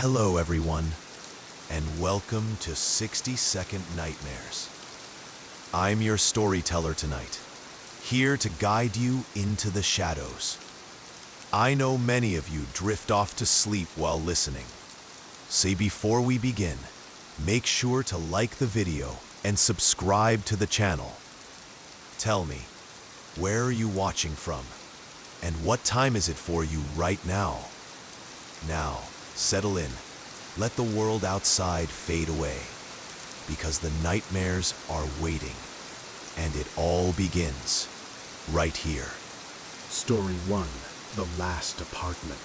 Hello, everyone, and welcome to 60-Second Nightmares. I'm your storyteller tonight, here to guide you into the shadows. I know many of you drift off to sleep while listening. So before we begin, make sure to like the video and subscribe to the channel. Tell me, where are you watching from? And what time is it for you right now? Now, settle in. Let the world outside fade away, because the nightmares are waiting, and it all begins right here. Story 1, The Last Apartment.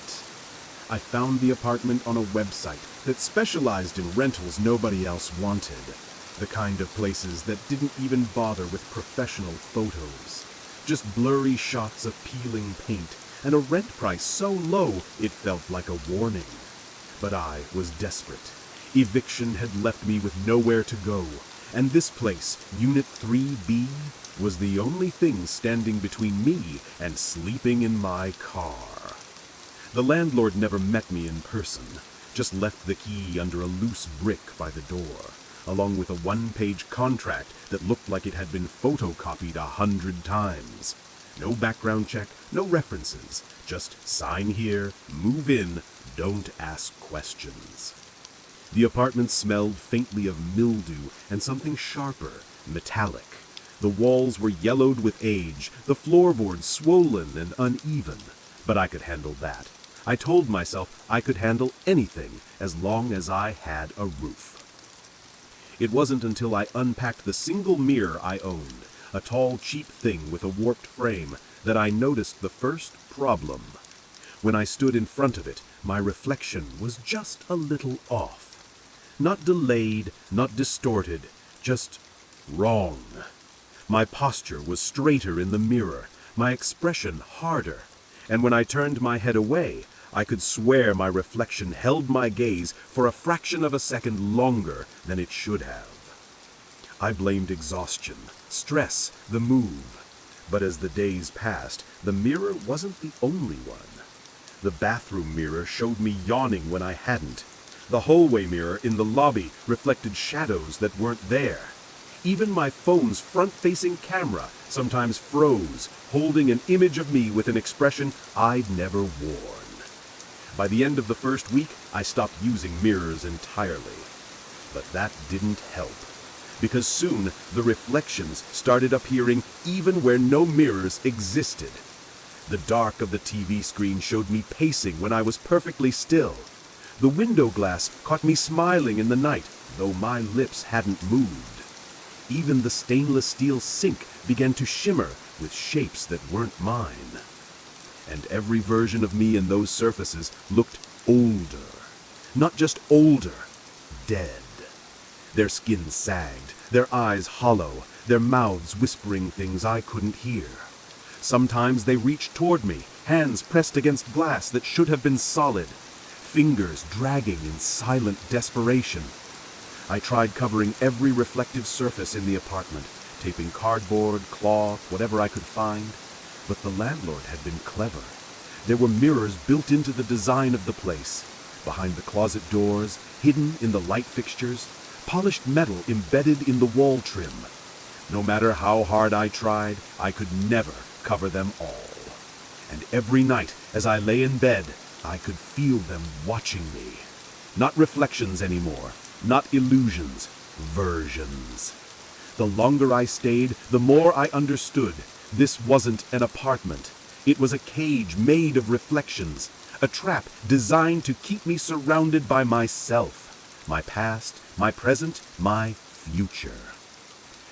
I found the apartment on a website that specialized in rentals nobody else wanted. The kind of places that didn't even bother with professional photos. Just blurry shots of peeling paint and a rent price so low it felt like a warning. But I was desperate. Eviction had left me with nowhere to go, and this place, Unit 3B, was the only thing standing between me and sleeping in my car. The landlord never met me in person, just left the key under a loose brick by the door, along with a one-page contract that looked like it had been photocopied 100 times. No background check, no references, just sign here, move in, don't ask questions. The apartment smelled faintly of mildew and something sharper, metallic. The walls were yellowed with age, the floorboards swollen and uneven, but I could handle that. I told myself I could handle anything as long as I had a roof. It wasn't until I unpacked the single mirror I owned, a tall, cheap thing with a warped frame, that I noticed the first problem. When I stood in front of it, my reflection was just a little off. Not delayed, not distorted, just wrong. My posture was straighter in the mirror, my expression harder, and when I turned my head away, I could swear my reflection held my gaze for a fraction of a second longer than it should have. I blamed exhaustion, stress, the move. But as the days passed, the mirror wasn't the only one. The bathroom mirror showed me yawning when I hadn't. The hallway mirror in the lobby reflected shadows that weren't there. Even my phone's front-facing camera sometimes froze, holding an image of me with an expression I'd never worn. By the end of the first week, I stopped using mirrors entirely. But that didn't help, because soon the reflections started appearing even where no mirrors existed. The dark of the TV screen showed me pacing when I was perfectly still. The window glass caught me smiling in the night, though my lips hadn't moved. Even the stainless steel sink began to shimmer with shapes that weren't mine. And every version of me in those surfaces looked older. Not just older, dead. Their skin sagged, their eyes hollow, their mouths whispering things I couldn't hear. Sometimes they reached toward me, hands pressed against glass that should have been solid, fingers dragging in silent desperation. I tried covering every reflective surface in the apartment, taping cardboard, cloth, whatever I could find. But the landlord had been clever. There were mirrors built into the design of the place, behind the closet doors, hidden in the light fixtures, polished metal embedded in the wall trim. No matter how hard I tried, I could never cover them all. And every night, as I lay in bed, I could feel them watching me. Not reflections anymore, not illusions, versions. The longer I stayed, the more I understood. This wasn't an apartment. It was a cage made of reflections, a trap designed to keep me surrounded by myself, my past, my present, my future.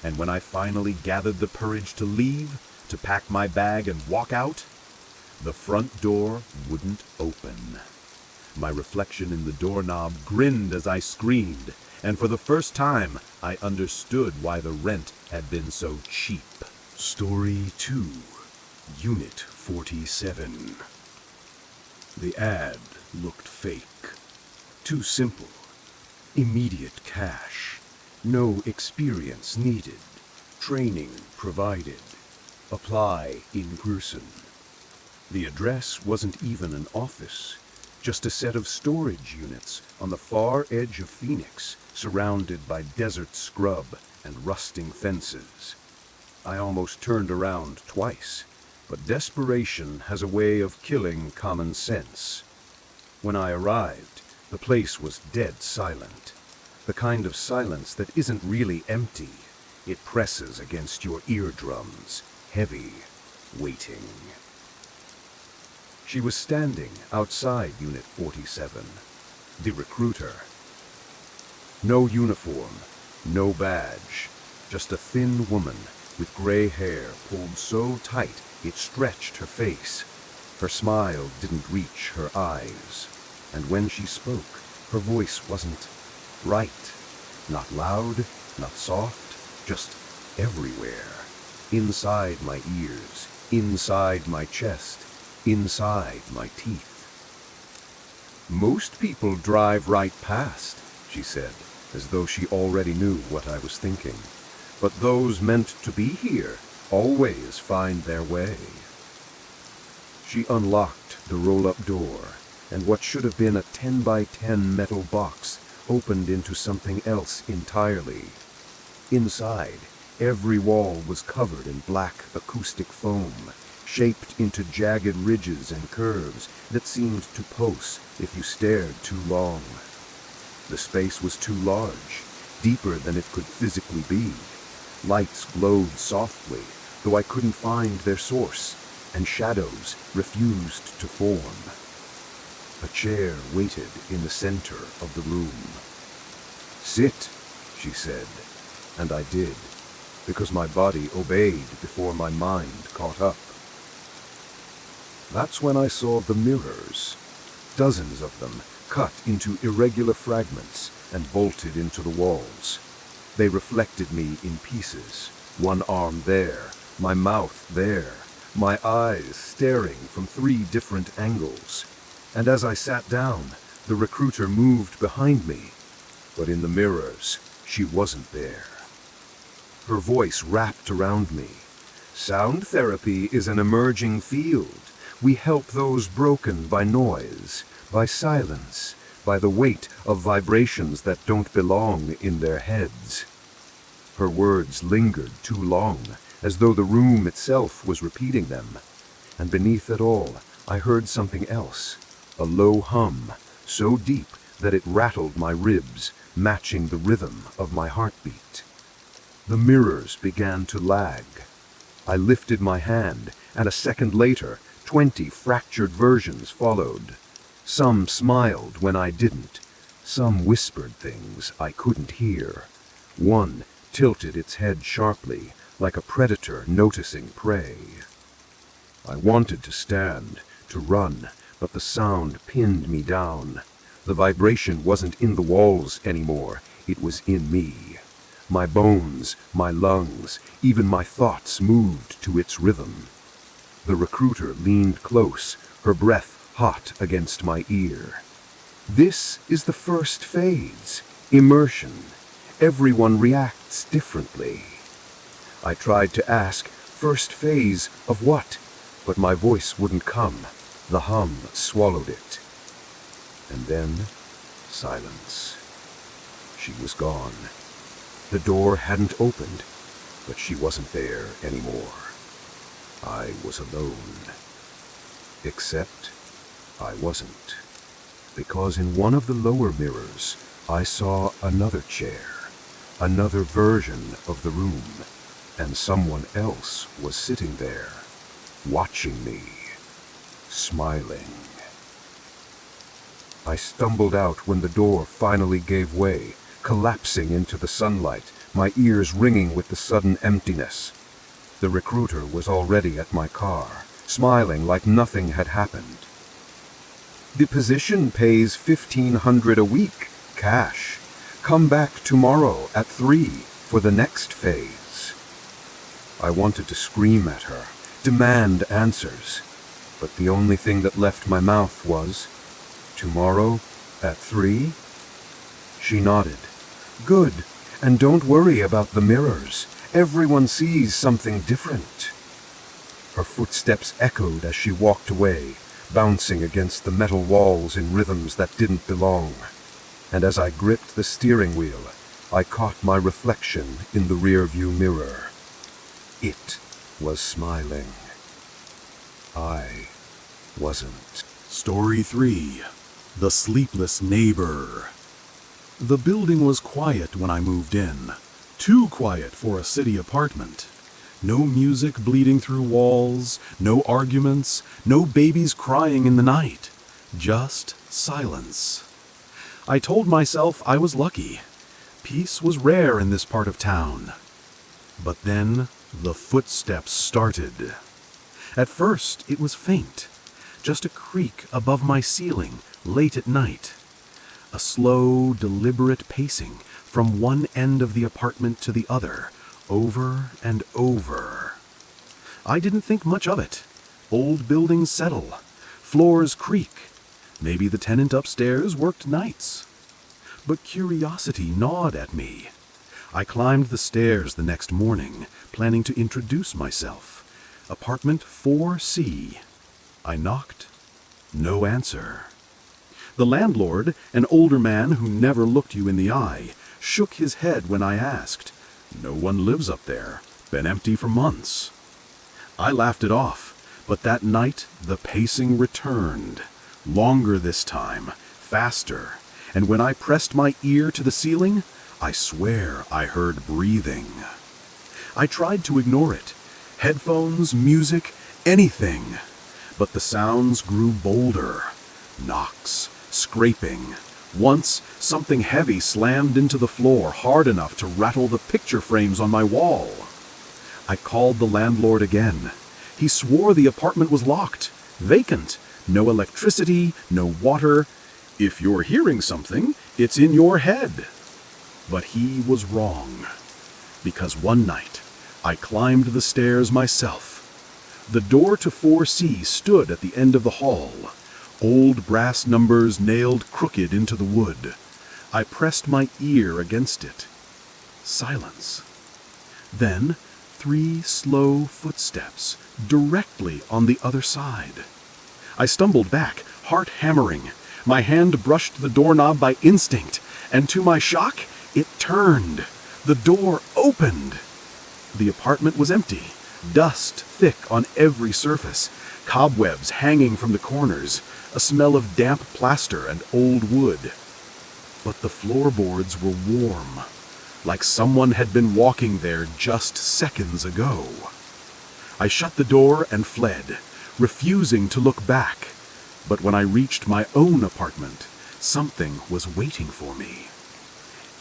And when I finally gathered the courage to leave, to pack my bag and walk out, the front door wouldn't open. My reflection in the doorknob grinned as I screamed, and for the first time, I understood why the rent had been so cheap. Story 2, Unit 47. The ad looked fake. Too simple. Immediate cash. No experience needed. Training provided. Apply in person. The address wasn't even an office. just a set of storage units on the far edge of Phoenix, surrounded by desert scrub and rusting fences. I almost turned around twice, but desperation has a way of killing common sense. When I arrived, the place was dead silent. The kind of silence that isn't really empty. It presses against your eardrums, heavy, waiting. She was standing outside Unit 47, the recruiter. No uniform, no badge, just a thin woman with gray hair pulled so tight it stretched her face. Her smile didn't reach her eyes, and when she spoke, her voice wasn't right. Not loud, not soft, just everywhere. Inside my ears, inside my chest, inside my teeth. "Most people drive right past," she said, as though she already knew what I was thinking. "But those meant to be here always find their way." She unlocked the roll-up door, and what should have been a 10 by 10 metal box opened into something else entirely. Inside, every wall was covered in black acoustic foam, shaped into jagged ridges and curves that seemed to pulse if you stared too long. The space was too large, deeper than it could physically be. Lights glowed softly, though I couldn't find their source, and shadows refused to form. A chair waited in the center of the room. "Sit," she said, and I did, because my body obeyed before my mind caught up. That's when I saw the mirrors, dozens of them, cut into irregular fragments and bolted into the walls. They reflected me in pieces, one arm there, my mouth there, my eyes staring from 3 different angles. And as I sat down, the recruiter moved behind me, but in the mirrors, she wasn't there. Her voice wrapped around me. "Sound therapy is an emerging field. We help those broken by noise, by silence, by the weight of vibrations that don't belong in their heads." Her words lingered too long, as though the room itself was repeating them. And beneath it all, I heard something else, a low hum, so deep that it rattled my ribs, matching the rhythm of my heartbeat. The mirrors began to lag. I lifted my hand, and a second later, 20 fractured versions followed. Some smiled when I didn't. Some whispered things I couldn't hear. One tilted its head sharply, like a predator noticing prey. I wanted to stand, to run, but the sound pinned me down. The vibration wasn't in the walls anymore, it was in me. My bones, my lungs, even my thoughts moved to its rhythm. The recruiter leaned close, her breath hot against my ear. "This is the first phase, immersion. Everyone reacts differently." I tried to ask, "First phase of what?" But my voice wouldn't come. The hum swallowed it. And then, silence. She was gone. The door hadn't opened, but she wasn't there anymore. I was alone. Except I wasn't. Because in one of the lower mirrors, I saw another chair, another version of the room, and someone else was sitting there, watching me, smiling. I stumbled out when the door finally gave way, collapsing into the sunlight, my ears ringing with the sudden emptiness. The recruiter was already at my car, smiling like nothing had happened. "The position pays $1,500 a week, cash. Come back tomorrow at 3 for the next phase." I wanted to scream at her, demand answers, but the only thing that left my mouth was, "Tomorrow at 3? She nodded. "Good, and don't worry about the mirrors. Everyone sees something different." Her footsteps echoed as she walked away, bouncing against the metal walls in rhythms that didn't belong. And as I gripped the steering wheel, I caught my reflection in the rearview mirror. It was smiling. I wasn't. Story 3. The Sleepless Neighbor. The building was quiet when I moved in. Too quiet for a city apartment. No music bleeding through walls, no arguments, no babies crying in the night. Just silence. I told myself I was lucky. Peace was rare in this part of town. But then the footsteps started. At first it was faint, just a creak above my ceiling late at night. A slow, deliberate pacing from one end of the apartment to the other, over and over. I didn't think much of it. Old buildings settle. Floors creak. Maybe the tenant upstairs worked nights. But curiosity gnawed at me. I climbed the stairs the next morning, planning to introduce myself. Apartment 4C. I knocked. No answer. The landlord, an older man who never looked you in the eye, shook his head when I asked. No one lives up there. Been empty for months. I laughed it off, but that night the pacing returned. Longer this time, faster, and when I pressed my ear to the ceiling, I swear I heard breathing. I tried to ignore it. Headphones, music, anything. But the sounds grew bolder. Knocks, scraping. Once, something heavy slammed into the floor hard enough to rattle the picture frames on my wall. I called the landlord again. He swore the apartment was locked, vacant, no electricity, no water. If you're hearing something, it's in your head. But he was wrong. Because one night, I climbed the stairs myself. The door to 4C stood at the end of the hall. Old brass numbers nailed crooked into the wood. I pressed my ear against it. Silence. Then, 3 slow footsteps, directly on the other side. I stumbled back, heart hammering. My hand brushed the doorknob by instinct, and to my shock, it turned. The door opened. The apartment was empty, dust thick on every surface, cobwebs hanging from the corners, a smell of damp plaster and old wood. But the floorboards were warm, like someone had been walking there just seconds ago. I shut the door and fled, refusing to look back. But when I reached my own apartment, something was waiting for me.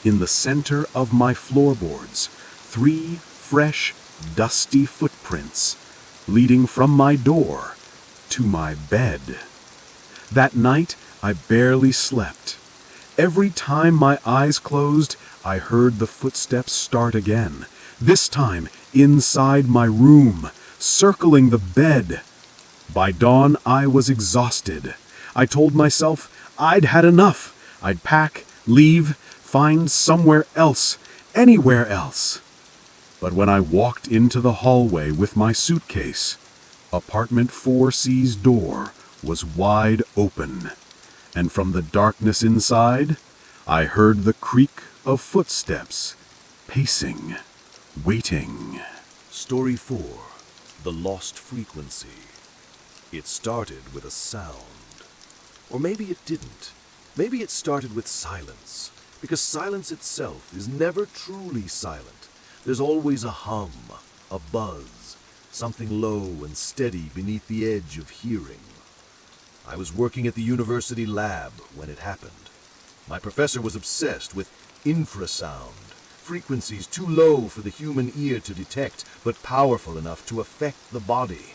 In the center of my floorboards, 3 fresh, dusty footprints, leading from my door to my bed. That night, I barely slept. Every time my eyes closed, I heard the footsteps start again, this time inside my room, circling the bed. By dawn, I was exhausted. I told myself I'd had enough. I'd pack, leave, find somewhere else, anywhere else. But when I walked into the hallway with my suitcase, apartment 4C's door was wide open, and from the darkness inside, I heard the creak of footsteps, pacing, waiting. Story 4. The Lost Frequency. It started with a sound. Or maybe it didn't. Maybe it started with silence, because silence itself is never truly silent. There's always a hum, a buzz, something low and steady beneath the edge of hearing. I was working at the university lab when it happened. My professor was obsessed with infrasound, frequencies too low for the human ear to detect, but powerful enough to affect the body.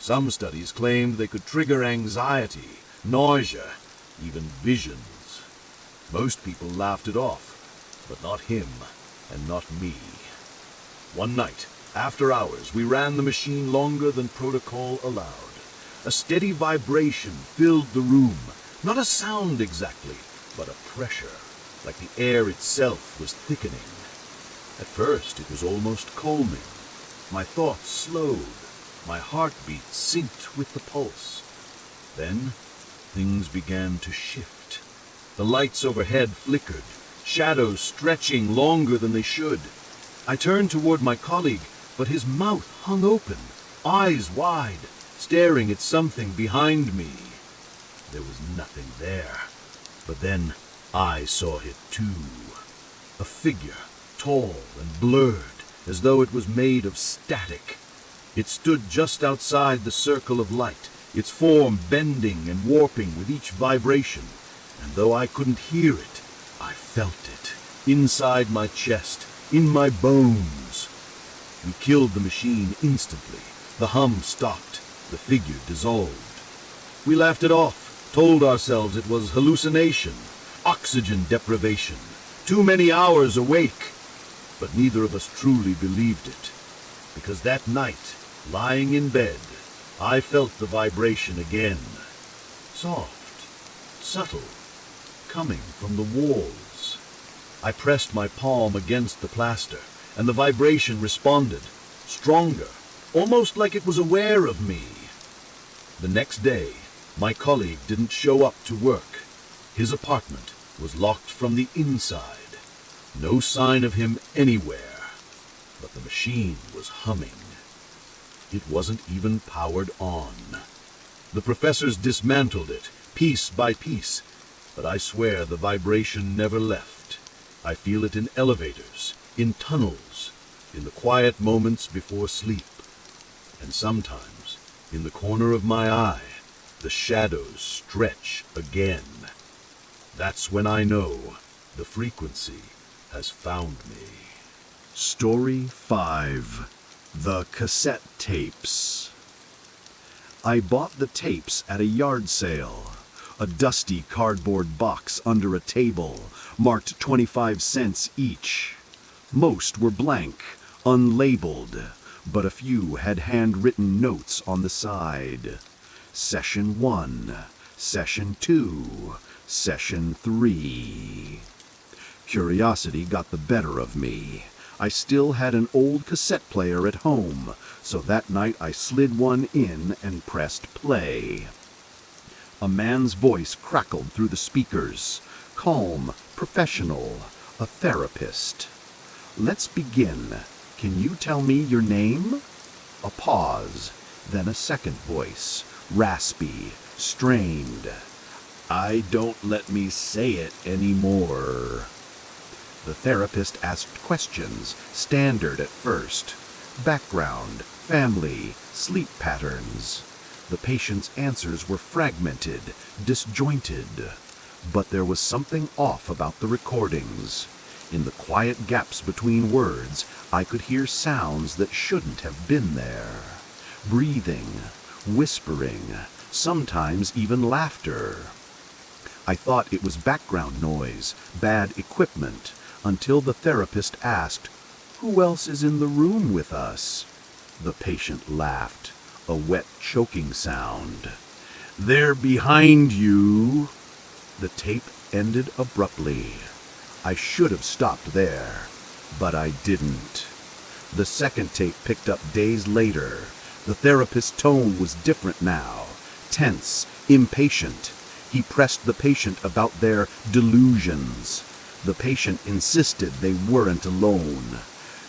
Some studies claimed they could trigger anxiety, nausea, even visions. Most people laughed it off, but not him and not me. One night, after hours, we ran the machine longer than protocol allowed. A steady vibration filled the room, not a sound exactly, but a pressure, like the air itself was thickening. At first, it was almost calming. My thoughts slowed, my heartbeat synced with the pulse. Then, things began to shift. The lights overhead flickered, shadows stretching longer than they should. I turned toward my colleague, but his mouth hung open, eyes wide, staring at something behind me. There was nothing there. But then I saw it too. A figure, tall and blurred, as though it was made of static. It stood just outside the circle of light, its form bending and warping with each vibration, and though I couldn't hear it, I felt it, inside my chest, in my bones. We killed the machine instantly. The hum stopped. The figure dissolved. We laughed it off, told ourselves it was hallucination, oxygen deprivation, too many hours awake. But neither of us truly believed it, because that night, lying in bed, I felt the vibration again. Soft, subtle, coming from the walls. I pressed my palm against the plaster, and the vibration responded, stronger, almost like it was aware of me. The next day, my colleague didn't show up to work. His apartment was locked from the inside. No sign of him anywhere, but the machine was humming. It wasn't even powered on. The professors dismantled it, piece by piece, but I swear the vibration never left. I feel it in elevators, in tunnels, in the quiet moments before sleep, and sometimes, in the corner of my eye, the shadows stretch again. That's when I know the frequency has found me. Story 5. The Cassette Tapes. I bought the tapes at a yard sale. A dusty cardboard box under a table, marked 25 cents each. Most were blank, unlabeled, but a few had handwritten notes on the side. Session 1, Session 2, Session 3. Curiosity got the better of me. I still had an old cassette player at home, so that night I slid one in and pressed play. A man's voice crackled through the speakers. Calm, professional, a therapist. Let's begin. Can you tell me your name? A pause, then a second voice, raspy, strained. Don't let me say it anymore. The therapist asked questions, standard at first. Background, family, sleep patterns. The patient's answers were fragmented, disjointed. But there was something off about the recordings. In the quiet gaps between words, I could hear sounds that shouldn't have been there. Breathing, whispering, sometimes even laughter. I thought it was background noise, bad equipment, until the therapist asked, "Who else is in the room with us?" The patient laughed, a wet choking sound. "They're behind you." The tape ended abruptly. I should have stopped there, but I didn't. The second tape picked up days later. The therapist's tone was different now, tense, impatient. He pressed the patient about their delusions. The patient insisted they weren't alone.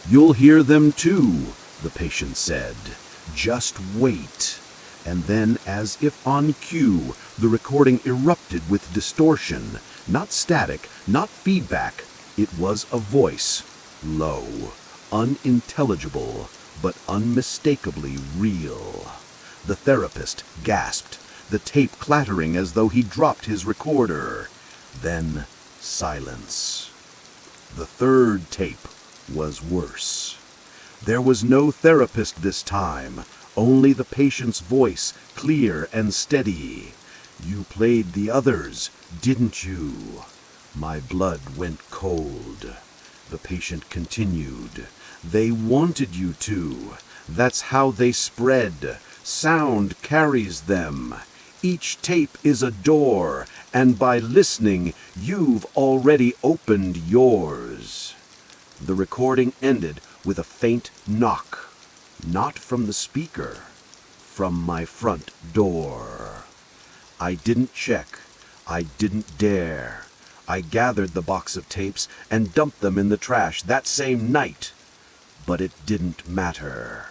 "You'll hear them too," the patient said. "Just wait." And then, as if on cue, the recording erupted with distortion. Not static, not feedback. It was a voice, low, unintelligible, but unmistakably real. The therapist gasped, the tape clattering as though he dropped his recorder. Then silence. The third tape was worse. There was no therapist this time, only the patient's voice, clear and steady. "You played the others, didn't you?" My blood went cold. The patient continued. "They wanted you to. That's how they spread. Sound carries them. Each tape is a door, and by listening, you've already opened yours." The recording ended with a faint knock. Not from the speaker, from my front door. I didn't check. I didn't dare. I gathered the box of tapes and dumped them in the trash that same night. But it didn't matter.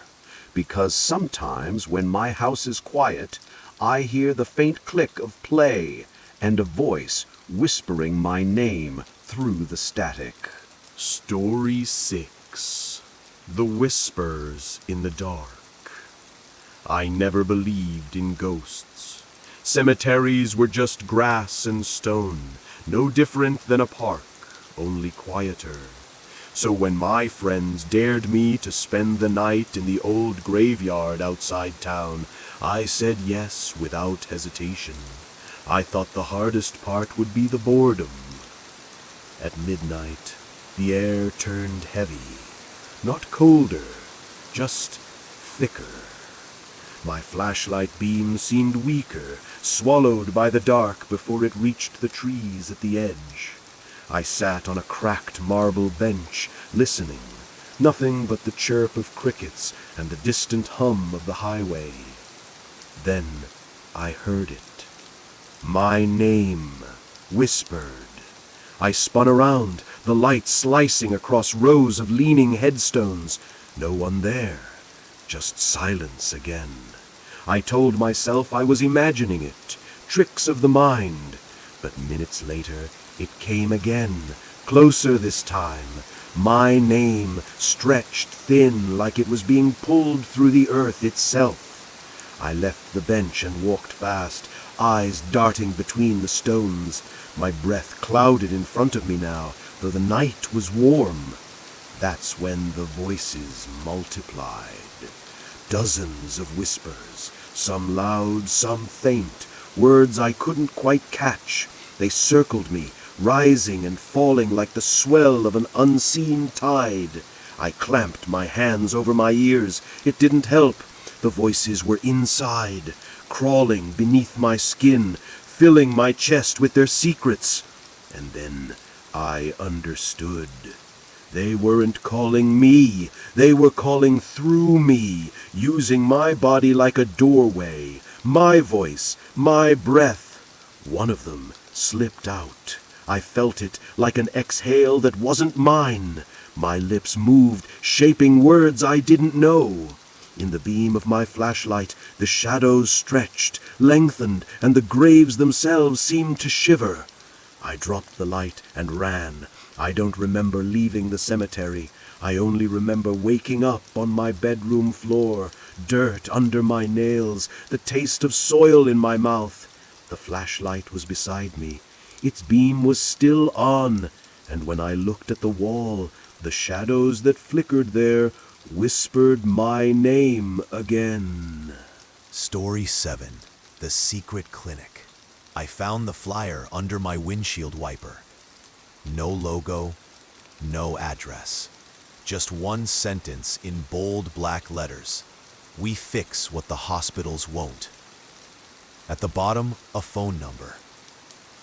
Because sometimes when my house is quiet, I hear the faint click of play and a voice whispering my name through the static. Story 6. The Whispers in the Dark. I never believed in ghosts. Cemeteries were just grass and stone, no different than a park, only quieter. So when my friends dared me to spend the night in the old graveyard outside town, I said yes without hesitation. I thought the hardest part would be the boredom. At midnight, the air turned heavy, not colder, just thicker. My flashlight beam seemed weaker, swallowed by the dark before it reached the trees at the edge. I sat on a cracked marble bench, listening. Nothing but the chirp of crickets and the distant hum of the highway. Then I heard it. My name, whispered. I spun around, the light slicing across rows of leaning headstones. No one there, just silence again. I told myself I was imagining it, tricks of the mind. But minutes later, it came again, closer this time. My name stretched thin like it was being pulled through the earth itself. I left the bench and walked fast, eyes darting between the stones. My breath clouded in front of me now, though the night was warm. That's when the voices multiplied. Dozens of whispers, some loud, some faint, words I couldn't quite catch. They circled me, rising and falling like the swell of an unseen tide. I clamped my hands over my ears. It didn't help. The voices were inside, crawling beneath my skin, filling my chest with their secrets. And then I understood. They weren't calling me. They were calling through me, using my body like a doorway. My voice, my breath. One of them slipped out. I felt it like an exhale that wasn't mine. My lips moved, shaping words I didn't know. In the beam of my flashlight, the shadows stretched, lengthened, and the graves themselves seemed to shiver. I dropped the light and ran. I don't remember leaving the cemetery. I only remember waking up on my bedroom floor, dirt under my nails, the taste of soil in my mouth. The flashlight was beside me. Its beam was still on, and when I looked at the wall, the shadows that flickered there whispered my name again. Story 7. The Secret Clinic. I found the flyer under my windshield wiper. No logo, no address. Just one sentence in bold black letters. We fix what the hospitals won't. At the bottom, a phone number.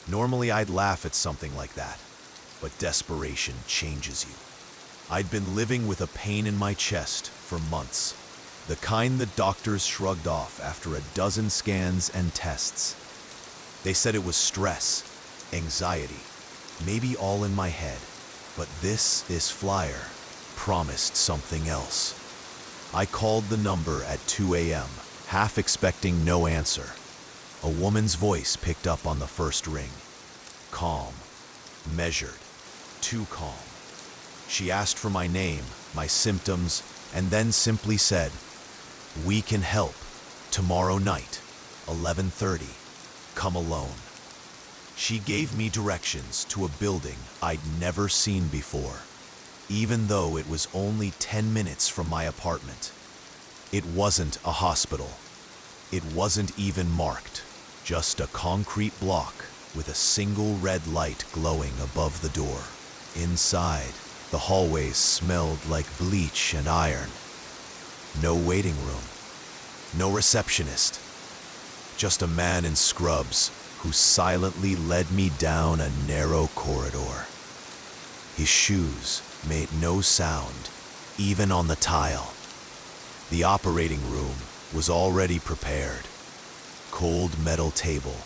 Normally I'd laugh at something like that, but desperation changes you. I'd been living with a pain in my chest for months, the kind the doctors shrugged off after a dozen scans and tests. They said it was stress, anxiety, maybe all in my head, but this flyer promised something else. I called the number at 2 a.m., half expecting no answer. A woman's voice picked up on the first ring. Calm, measured, too calm. She asked for my name, my symptoms, and then simply said, "We can help. Tomorrow night, 11:30. Come alone." She gave me directions to a building I'd never seen before, even though it was only 10 minutes from my apartment. It wasn't a hospital. It wasn't even marked, just a concrete block with a single red light glowing above the door. Inside, the hallways smelled like bleach and iron. No waiting room, no receptionist, just a man in scrubs who silently led me down a narrow corridor. His shoes made no sound, even on the tile. The operating room was already prepared. Cold metal table,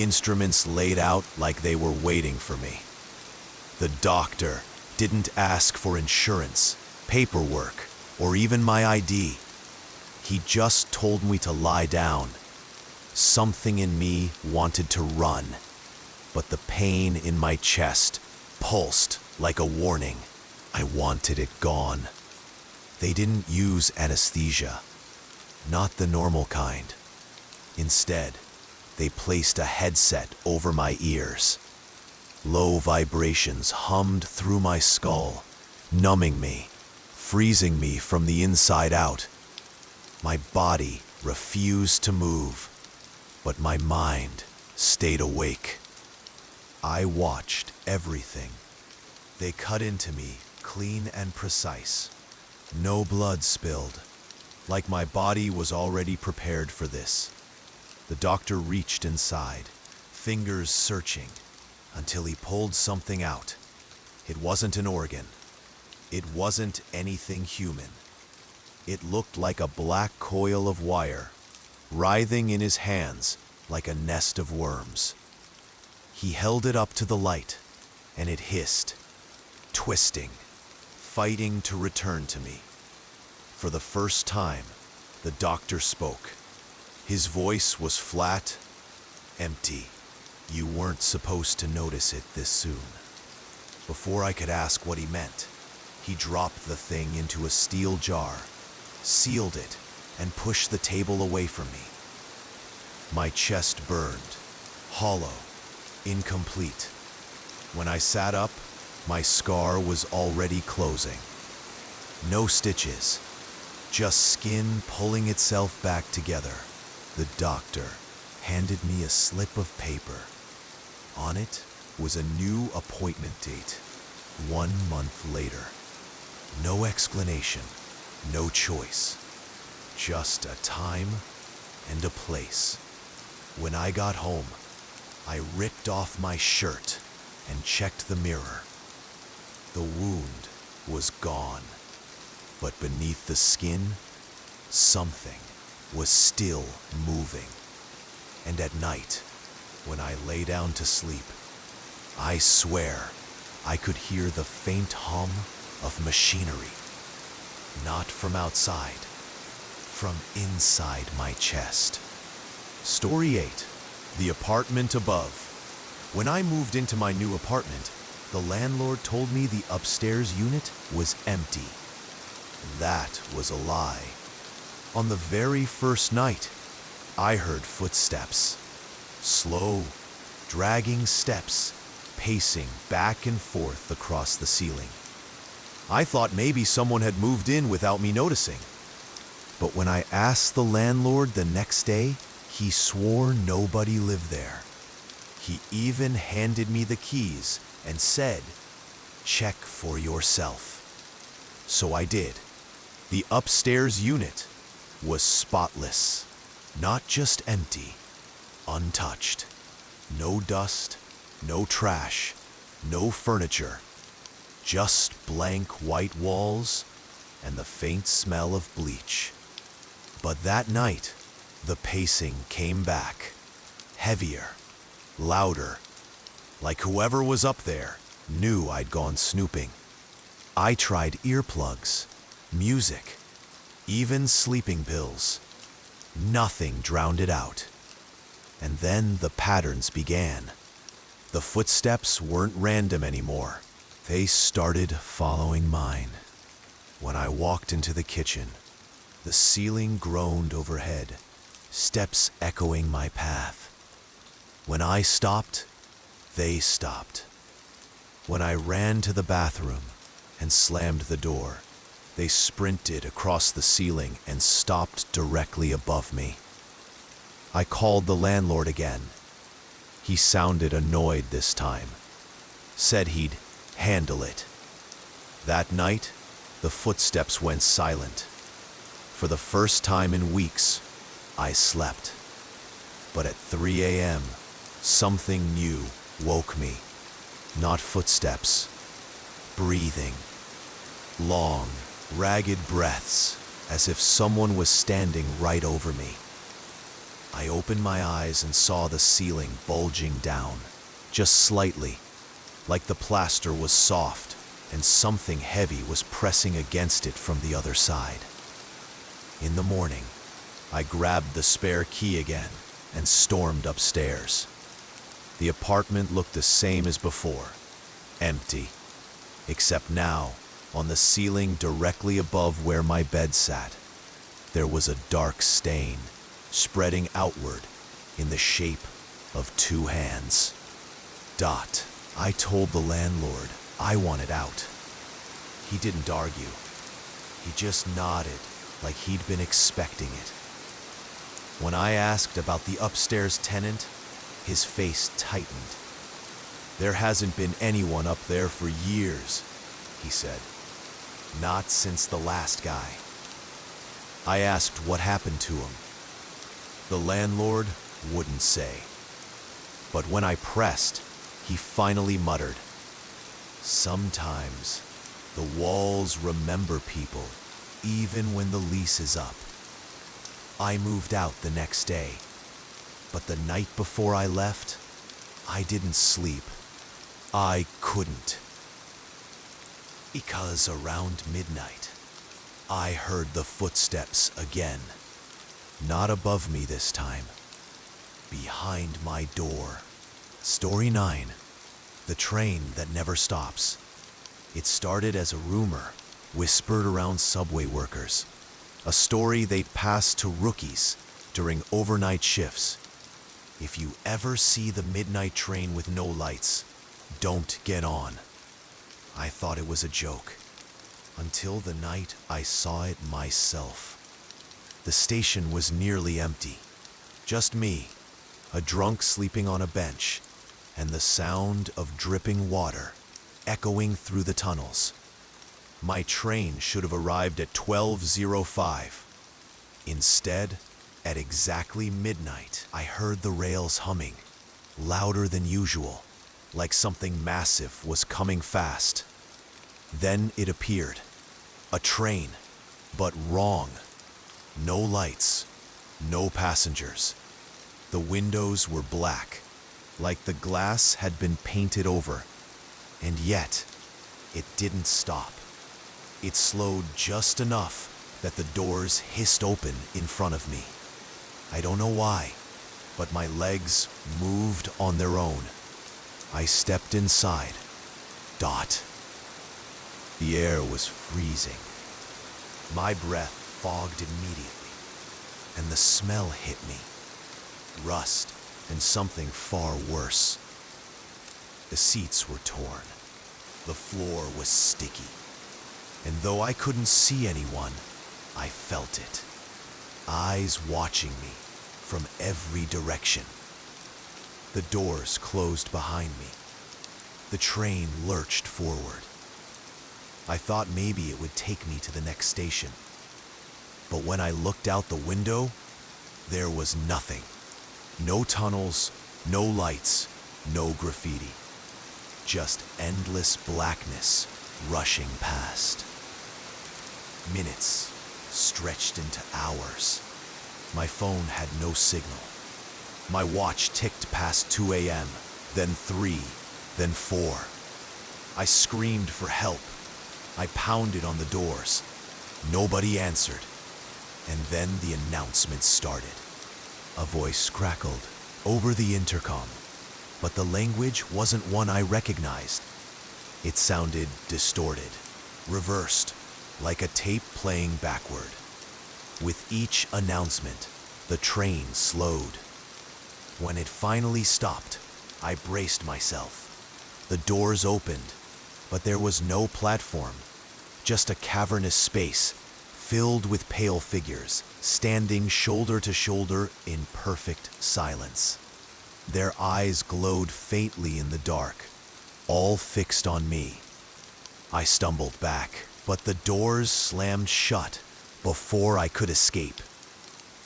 instruments laid out like they were waiting for me. The doctor didn't ask for insurance, paperwork, or even my ID. He just told me to lie down. Something in me wanted to run, but the pain in my chest pulsed like a warning. I wanted it gone. They didn't use anesthesia, not the normal kind. Instead, they placed a headset over my ears. Low vibrations hummed through my skull, numbing me, freezing me from the inside out. My body refused to move, but my mind stayed awake. I watched everything. They cut into me clean and precise. No blood spilled, like my body was already prepared for this. The doctor reached inside, fingers searching, until he pulled something out. It wasn't an organ. It wasn't anything human. It looked like a black coil of wire, writhing in his hands like a nest of worms. He held it up to the light, and it hissed, twisting, fighting to return to me. For the first time, the doctor spoke. His voice was flat, empty. You weren't supposed to notice it this soon. Before I could ask what he meant, he dropped the thing into a steel jar, sealed it, and pushed the table away from me. My chest burned, hollow, incomplete. When I sat up, my scar was already closing. No stitches, just skin pulling itself back together. The doctor handed me a slip of paper. On it was a new appointment date, 1 month later. No explanation, no choice, just a time and a place. When I got home, I ripped off my shirt and checked the mirror. The wound was gone, but beneath the skin, something was still moving. And at night, when I lay down to sleep, I swear I could hear the faint hum of machinery, not from outside, from inside my chest. Story 8, the apartment above. When I moved into my new apartment, the landlord told me the upstairs unit was empty. That was a lie. On the very first night, I heard footsteps. Slow, dragging steps, pacing back and forth across the ceiling. I thought maybe someone had moved in without me noticing. But when I asked the landlord the next day, he swore nobody lived there. He even handed me the keys and said, "Check for yourself." So I did. The upstairs unit was spotless, not just empty, untouched. No dust, no trash, no furniture, just blank white walls and the faint smell of bleach. But that night, the pacing came back, heavier, louder, like whoever was up there knew I'd gone snooping. I tried earplugs, music, even sleeping pills. Nothing drowned it out. And then the patterns began. The footsteps weren't random anymore. They started following mine. When I walked into the kitchen, the ceiling groaned overhead, steps echoing my path. When I stopped, they stopped. When I ran to the bathroom and slammed the door, they sprinted across the ceiling and stopped directly above me. I called the landlord again. He sounded annoyed this time, said he'd handle it. That night, the footsteps went silent. For the first time in weeks, I slept. But at 3 a.m., something new woke me. Not footsteps, breathing. Long, ragged breaths, as if someone was standing right over me. I opened my eyes and saw the ceiling bulging down, just slightly, like the plaster was soft and something heavy was pressing against it from the other side. In the morning, I grabbed the spare key again and stormed upstairs. The apartment looked the same as before, empty, except now, on the ceiling directly above where my bed sat, there was a dark stain spreading outward in the shape of two hands. Dot. I told the landlord I wanted out. He didn't argue. He just nodded like he'd been expecting it. When I asked about the upstairs tenant, his face tightened. There hasn't been anyone up there for years, he said. Not since the last guy. I asked what happened to him. The landlord wouldn't say. But when I pressed, he finally muttered, "Sometimes the walls remember people even when the lease is up." I moved out the next day, but the night before I left, I didn't sleep. I couldn't. Because around midnight, I heard the footsteps again. Not above me this time. Behind my door. Story 9. The train that never stops. It started as a rumor, whispered around subway workers. A story they'd pass to rookies during overnight shifts. If you ever see the midnight train with no lights, don't get on. I thought it was a joke, until the night I saw it myself. The station was nearly empty. Just me, a drunk sleeping on a bench, and the sound of dripping water echoing through the tunnels. My train should have arrived at 12:05. Instead, at exactly midnight, I heard the rails humming, louder than usual, like something massive was coming fast. Then it appeared. A train, but wrong. No lights, no passengers. The windows were black, like the glass had been painted over. And yet, it didn't stop. It slowed just enough that the doors hissed open in front of me. I don't know why, but my legs moved on their own. I stepped inside. Dot. The air was freezing. My breath fogged immediately, and the smell hit me. Rust and something far worse. The seats were torn. The floor was sticky. And though I couldn't see anyone, I felt it. Eyes watching me from every direction. The doors closed behind me. The train lurched forward. I thought maybe it would take me to the next station. But when I looked out the window, there was nothing. No tunnels, no lights, no graffiti. Just endless blackness rushing past. Minutes stretched into hours. My phone had no signal. My watch ticked past 2 a.m., then 3, then 4. I screamed for help. I pounded on the doors. Nobody answered. And then the announcement started. A voice crackled over the intercom, but the language wasn't one I recognized. It sounded distorted, reversed, like a tape playing backward. With each announcement, the train slowed. When it finally stopped, I braced myself. The doors opened, but there was no platform, just a cavernous space filled with pale figures, standing shoulder to shoulder in perfect silence. Their eyes glowed faintly in the dark, all fixed on me. I stumbled back, but the doors slammed shut before I could escape.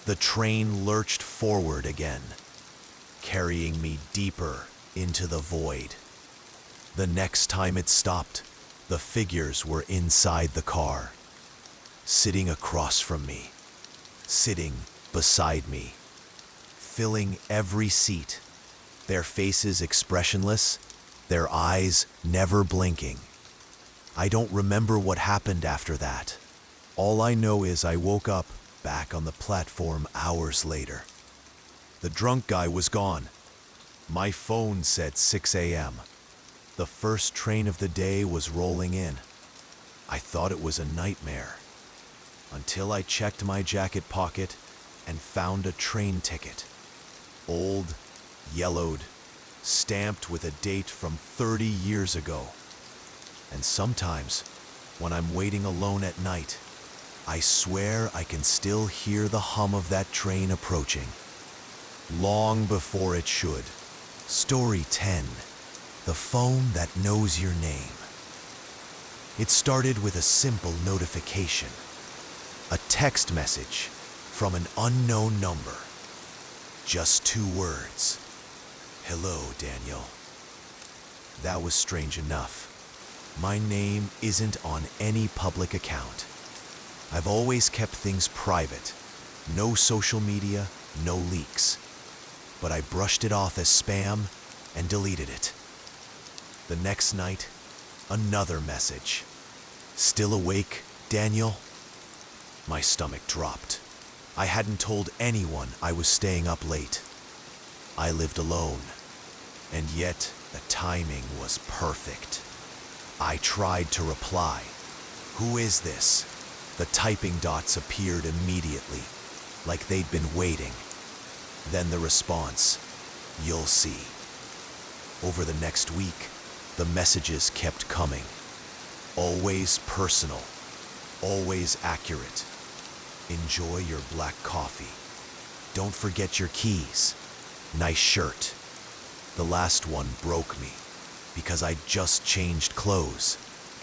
The train lurched forward again, carrying me deeper into the void. The next time it stopped, the figures were inside the car, sitting across from me, sitting beside me, filling every seat, their faces expressionless, their eyes never blinking. I don't remember what happened after that. All I know is I woke up back on the platform hours later. The drunk guy was gone. My phone said 6 a.m. The first train of the day was rolling in. I thought it was a nightmare, until I checked my jacket pocket and found a train ticket. Old, yellowed, stamped with a date from 30 years ago. And sometimes, when I'm waiting alone at night, I swear I can still hear the hum of that train approaching. Long before it should. Story 10. The phone that knows your name. It started with a simple notification. A text message from an unknown number. Just 2 words. Hello, Daniel. That was strange enough. My name isn't on any public account. I've always kept things private. No social media, no leaks. But I brushed it off as spam and deleted it. The next night, another message. Still awake, Daniel? My stomach dropped. I hadn't told anyone I was staying up late. I lived alone, and yet the timing was perfect. I tried to reply. Who is this? The typing dots appeared immediately, like they'd been waiting. Then the response, you'll see. Over the next week, the messages kept coming. Always personal, always accurate. Enjoy your black coffee. Don't forget your keys. Nice shirt. The last one broke me because I'd just changed clothes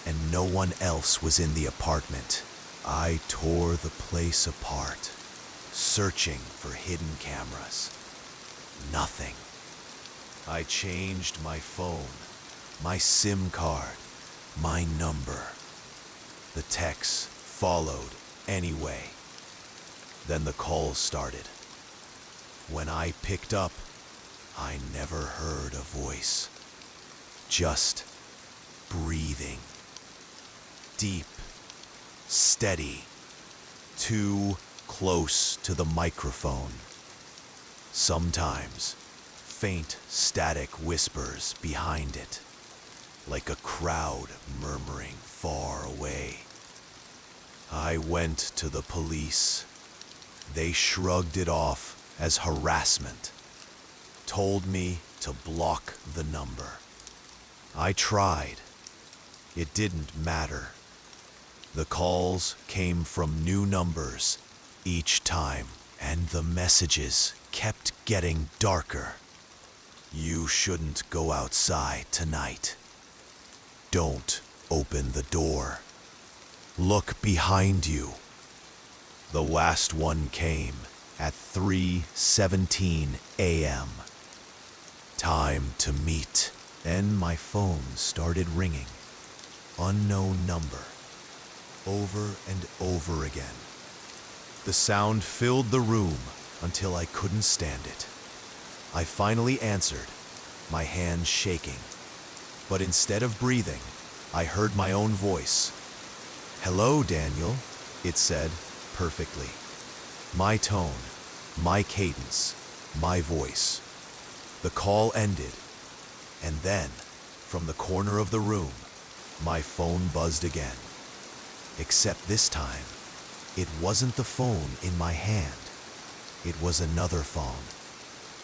and no one else was in the apartment. I tore the place apart, searching for hidden cameras. Nothing. I changed my phone, my SIM card, my number. The texts followed anyway. Then the calls started. When I picked up, I never heard a voice. Just breathing. Deep, steady, too close to the microphone. Sometimes, faint static whispers behind it, like a crowd murmuring far away. I went to the police. They shrugged it off as harassment, told me to block the number. I tried. It didn't matter. The calls came from new numbers each time, and the messages kept getting darker. You shouldn't go outside tonight. Don't open the door. Look behind you. The last one came at 3:17 a.m. Time to meet. Then my phone started ringing. Unknown number. Over and over again. The sound filled the room until I couldn't stand it. I finally answered, my hands shaking. But instead of breathing, I heard my own voice. Hello, Daniel, it said perfectly. My tone, my cadence, my voice. The call ended, and then, from the corner of the room, my phone buzzed again. Except this time, it wasn't the phone in my hand. It was another phone,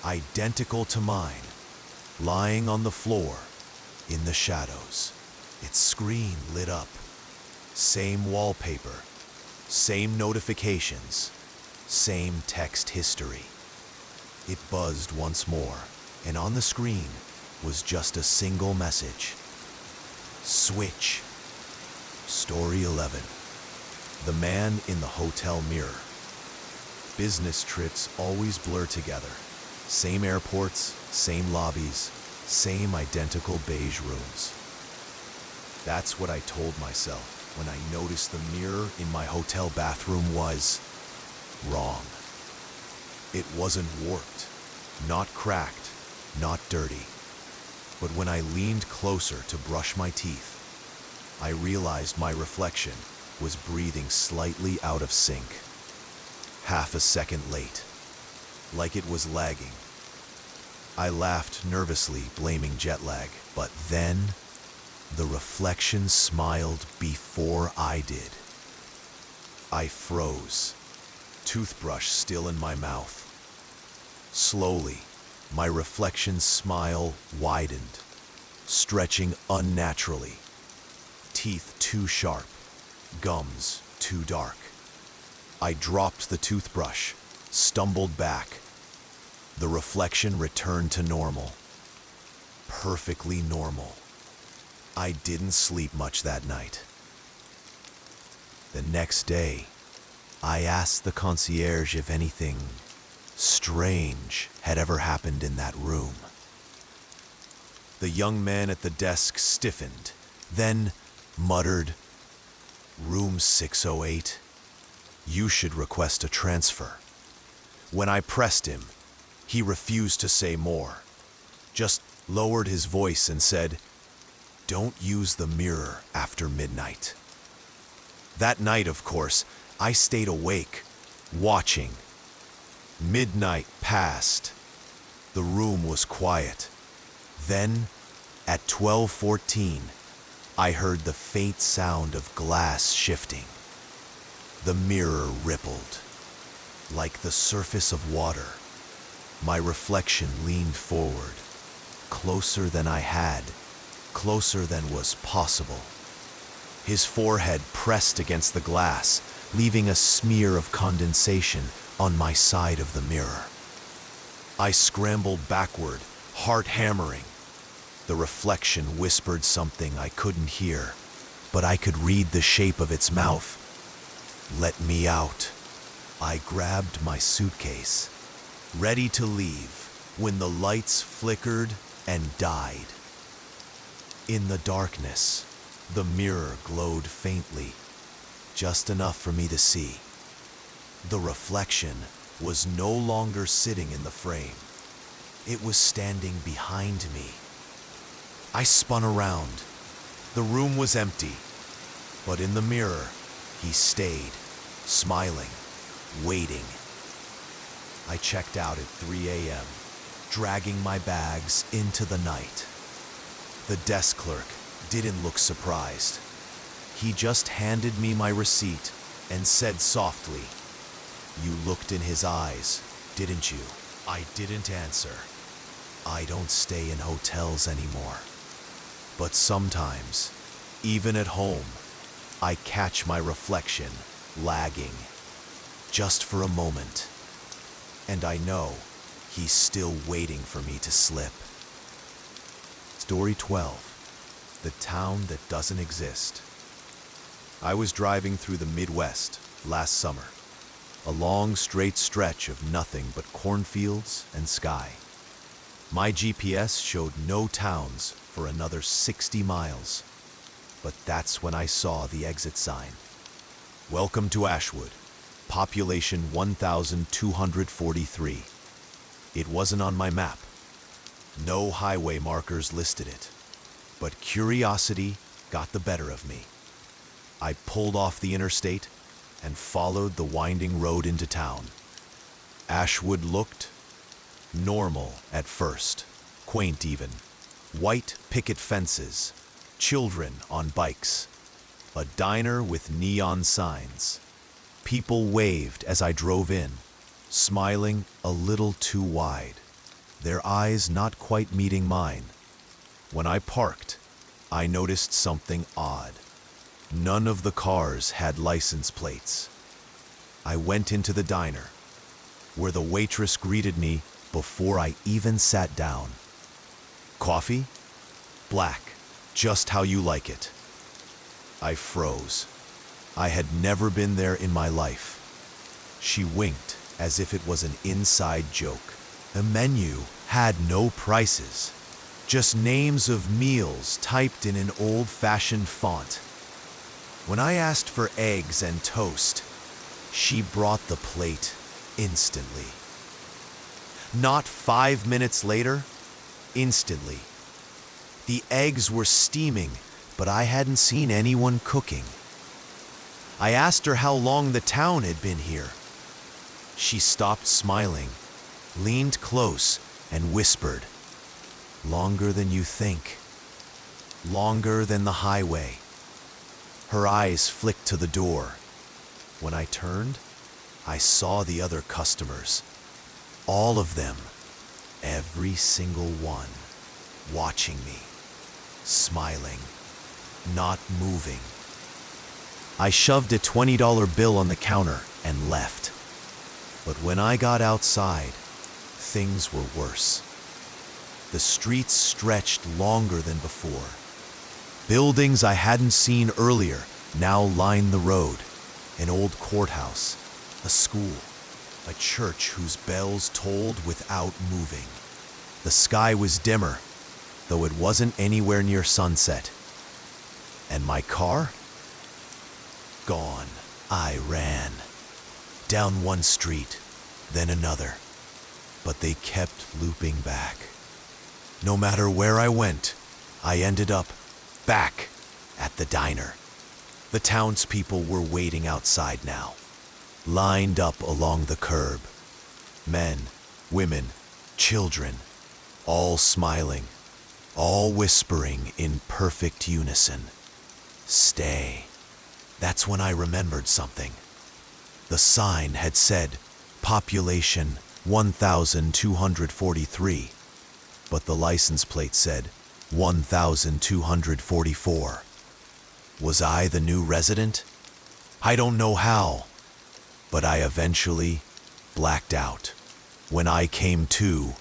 identical to mine, lying on the floor in the shadows. Its screen lit up. Same wallpaper, same notifications, same text history. It buzzed once more, and on the screen was just a single message. Switch. Story 11. The man in the hotel mirror. Business trips always blur together. Same airports, same lobbies, same identical beige rooms. That's what I told myself when I noticed the mirror in my hotel bathroom was wrong. It wasn't warped. Not cracked, not dirty. But when I leaned closer to brush my teeth, I realized my reflection was breathing slightly out of sync. Half a second late, like it was lagging. I laughed nervously, blaming jet lag, but then the reflection smiled before I did. I froze, toothbrush still in my mouth. Slowly, my reflection's smile widened, stretching unnaturally. Teeth too sharp, gums too dark. I dropped the toothbrush, stumbled back. The reflection returned to normal. Perfectly normal. I didn't sleep much that night. The next day, I asked the concierge if anything strange had ever happened in that room. The young man at the desk stiffened, then muttered, "Room 608. You should request a transfer." When I pressed him, he refused to say more, just lowered his voice and said, "Don't use the mirror after midnight." That night, of course, I stayed awake, watching. Midnight passed. The room was quiet. Then, at 12:14, I heard the faint sound of glass shifting. The mirror rippled, like the surface of water. My reflection leaned forward, closer than I had, closer than was possible. His forehead pressed against the glass, leaving a smear of condensation on my side of the mirror. I scrambled backward, heart hammering. The reflection whispered something I couldn't hear, but I could read the shape of its mouth. "Let me out." I grabbed my suitcase, ready to leave, when the lights flickered and died. In the darkness, the mirror glowed faintly, just enough for me to see. The reflection was no longer sitting in the frame. It was standing behind me. I spun around. The room was empty, but in the mirror, he stayed, smiling, waiting. I checked out at 3 a.m., dragging my bags into the night. The desk clerk didn't look surprised. He just handed me my receipt and said softly, "You looked in his eyes, didn't you?" I didn't answer. I don't stay in hotels anymore. But sometimes, even at home, I catch my reflection lagging, just for a moment. And I know he's still waiting for me to slip. Story 12. The town that doesn't exist. I was driving through the Midwest last summer, a long straight stretch of nothing but cornfields and sky. My GPS showed no towns for another 60 miles, but that's when I saw the exit sign. "Welcome to Ashwood, population 1,243. It wasn't on my map. No highway markers listed it, but curiosity got the better of me. I pulled off the interstate and followed the winding road into town. Ashwood looked normal at first, quaint even. White picket fences, children on bikes, a diner with neon signs. People waved as I drove in, smiling a little too wide, their eyes not quite meeting mine. When I parked, I noticed something odd. None of the cars had license plates. I went into the diner, where the waitress greeted me before I even sat down. "Coffee? Black, just how you like it." I froze. I had never been there in my life. She winked as if it was an inside joke. The menu had no prices, just names of meals typed in an old-fashioned font. When I asked for eggs and toast, she brought the plate instantly. Not 5 minutes later, instantly. The eggs were steaming, but I hadn't seen anyone cooking. I asked her how long the town had been here. She stopped smiling, leaned close, and whispered, "Longer than you think. Longer than the highway." Her eyes flicked to the door. When I turned, I saw the other customers. All of them, every single one, watching me, smiling, not moving. I shoved a $20 bill on the counter and left. But when I got outside, things were worse. The streets stretched longer than before. Buildings I hadn't seen earlier now lined the road. An old courthouse, a school, a church whose bells tolled without moving. The sky was dimmer, though it wasn't anywhere near sunset. And my car? Gone. I ran. Down one street, then another. But they kept looping back. No matter where I went, I ended up back at the diner. The townspeople were waiting outside now, lined up along the curb. Men, women, children, all smiling, all whispering in perfect unison. Stay. That's when I remembered something. The sign had said, population 1,243, but the license plate said 1,244. Was I the new resident? I don't know how, but I eventually blacked out. When I came to,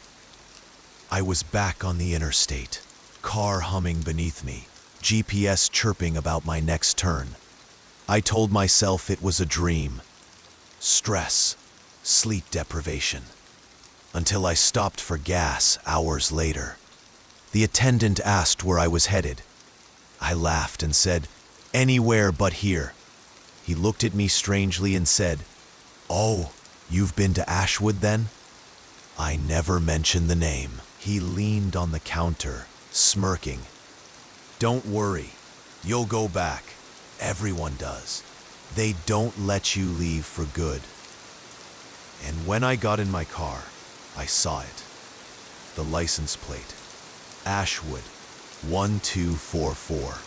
I was back on the interstate, car humming beneath me, GPS chirping about my next turn. I told myself it was a dream. Stress, sleep deprivation. Until I stopped for gas hours later. The attendant asked where I was headed. I laughed and said, "Anywhere but here." He looked at me strangely and said, "Oh, you've been to Ashwood then?" I never mentioned the name. He leaned on the counter, smirking. "Don't worry, you'll go back. Everyone does. They don't let you leave for good." And when I got in my car, I saw it. The license plate. Ashwood 1244.